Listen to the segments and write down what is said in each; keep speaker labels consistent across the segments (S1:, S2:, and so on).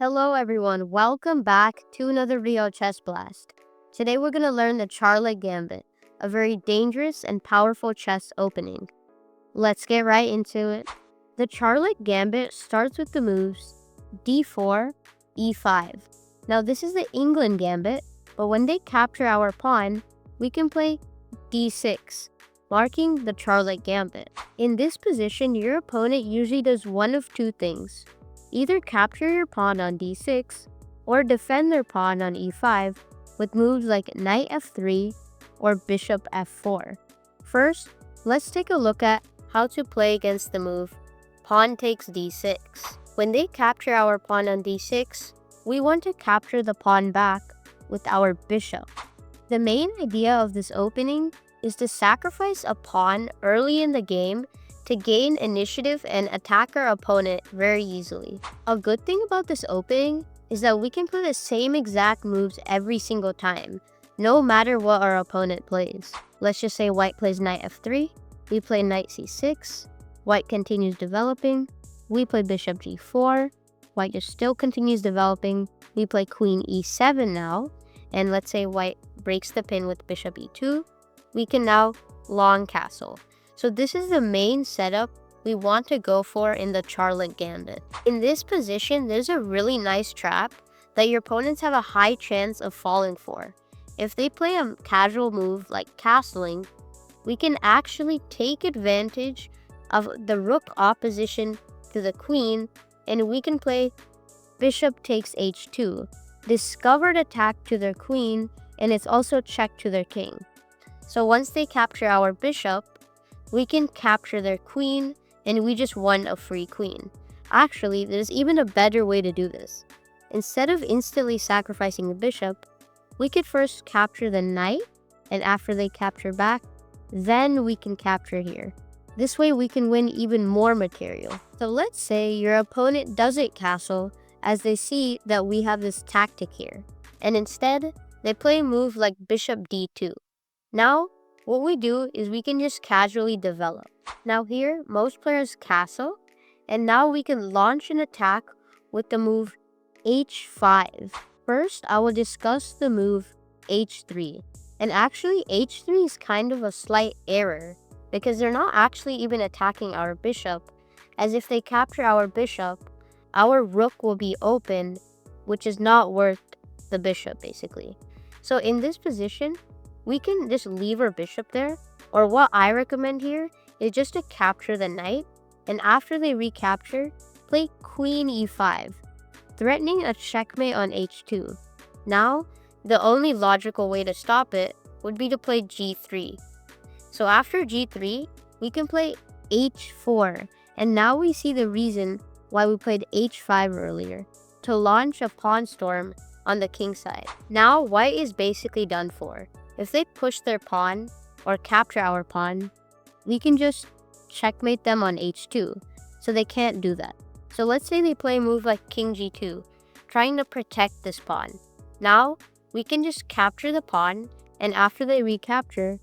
S1: Hello everyone, welcome back to another video chess blast. Today we're going to learn the Charlick Gambit, a very dangerous and powerful chess opening. Let's get right into it. The Charlick Gambit starts with the moves d4, e5. Now this is the England Gambit, but when they capture our pawn, we can play d6, marking the Charlick Gambit. In this position, your opponent usually does one of two things. Either capture your pawn on d6 or defend their pawn on e5 with moves like knight f3 or bishop f4. First, let's take a look at how to play against the move pawn takes d6. When they capture our pawn on d6, we want to capture the pawn back with our bishop. The main idea of this opening is to sacrifice a pawn early in the game to gain initiative and attack our opponent very easily. A good thing about this opening is that we can play the same exact moves every single time, no matter what our opponent plays. Let's just say white plays knight f3, we play knight c6, white continues developing, we play bishop g4, white just still continues developing, we play queen e7 now, and let's say white breaks the pin with bishop e2, we can now long castle. So this is the main setup we want to go for in the Charlick Gambit. In this position, there's a really nice trap that your opponents have a high chance of falling for. If they play a casual move like castling, we can actually take advantage of the rook opposition to the queen, and we can play bishop takes h2, discovered attack to their queen, and it's also check to their king. So once they capture our bishop, we can capture their queen, and we just won a free queen. Actually, there's even a better way to do this. Instead of instantly sacrificing the bishop, we could first capture the knight, and after they capture back, then we can capture here. This way we can win even more material. So let's say your opponent doesn't castle as they see that we have this tactic here, and instead, they play a move like bishop d2. Now, what we do is we can just casually develop. Now here, most players castle, and now we can launch an attack with the move h5. First, I will discuss the move h3. And actually, h3 is kind of a slight error because they're not actually even attacking our bishop, as if they capture our bishop, our rook will be open, which is not worth the bishop basically. So in this position, we can just leave our bishop there, or what I recommend here is just to capture the knight, and after they recapture, play queen e5, threatening a checkmate on h2. Now, the only logical way to stop it would be to play g3. So after g3, we can play h4, and now we see the reason why we played h5 earlier, to launch a pawn storm on the king side. Now, white is basically done for. If they push their pawn or capture our pawn, we can just checkmate them on h2, so they can't do that. So let's say they play a move like king g2, trying to protect this pawn. Now, we can just capture the pawn, and after they recapture,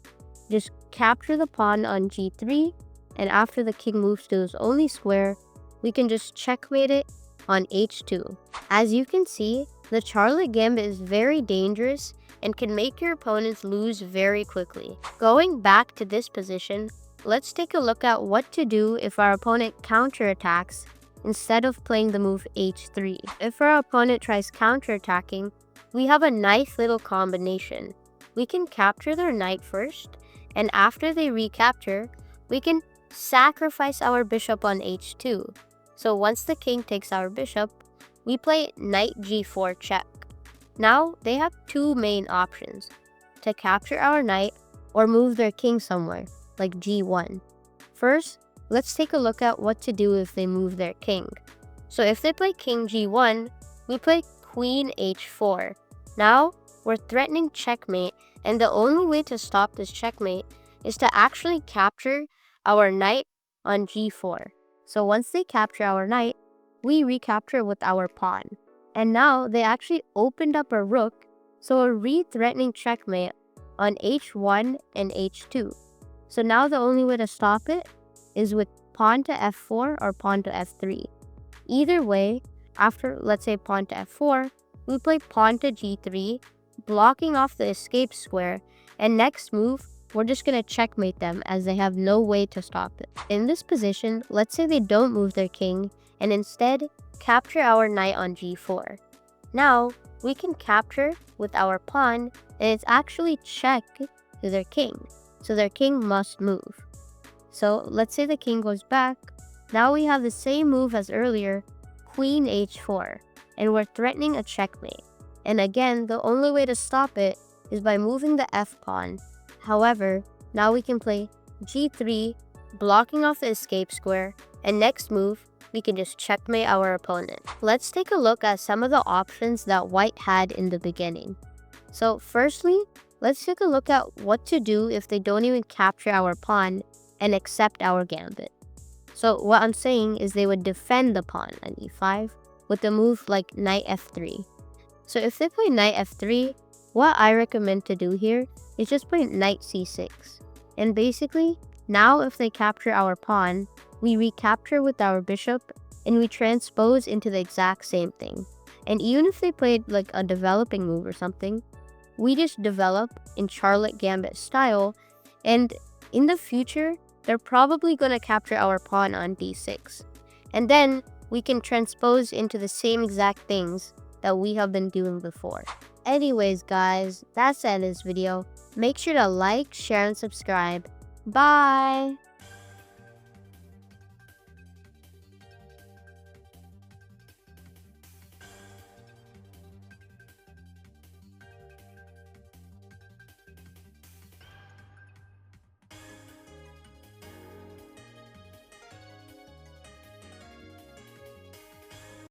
S1: just capture the pawn on g3, and after the king moves to his only square, we can just checkmate it on h2. As you can see, the Charlick Gambit is very dangerous and can make your opponents lose very quickly. Going back to this position, let's take a look at what to do if our opponent counterattacks instead of playing the move h3. If our opponent tries counterattacking, we have a nice little combination. We can capture their knight first, and after they recapture, we can sacrifice our bishop on h2. So once the king takes our bishop, we play knight g4 check. Now, they have two main options, to capture our knight or move their king somewhere, like g1. First, let's take a look at what to do if they move their king. So if they play king g1, we play queen h4. Now, we're threatening checkmate, and the only way to stop this checkmate is to actually capture our knight on g4. So once they capture our knight, we recapture with our pawn. And now they actually opened up a rook, so a re-threatening checkmate on h1 and h2. So now the only way to stop it is with pawn to f4 or pawn to f3. Either way, after, let's say, pawn to f4, we play pawn to g3, blocking off the escape square, and next move, we're just going to checkmate them as they have no way to stop it. In this position, let's say they don't move their king, and instead, capture our knight on g4. Now, we can capture with our pawn, and it's actually check to their king, so their king must move. So let's say the king goes back. Now we have the same move as earlier, queen h4, and we're threatening a checkmate. And again, the only way to stop it is by moving the f-pawn. However, now we can play g3, blocking off the escape square, and next move, we can just checkmate our opponent. Let's take a look at some of the options that white had in the beginning. So firstly, let's take a look at what to do if they don't even capture our pawn and accept our gambit. So what I'm saying is they would defend the pawn on e5 with a move like knight f3. So if they play knight f3, what I recommend to do here is just play knight c6. And basically, now if they capture our pawn, we recapture with our bishop and we transpose into the exact same thing. And even if they played like a developing move or something, we just develop in Charlick Gambit style, and in the future, they're probably going to capture our pawn on d6. And then we can transpose into the same exact things that we have been doing before. Anyways, guys, that's the end of this video. Make sure to like, share, and subscribe. Bye!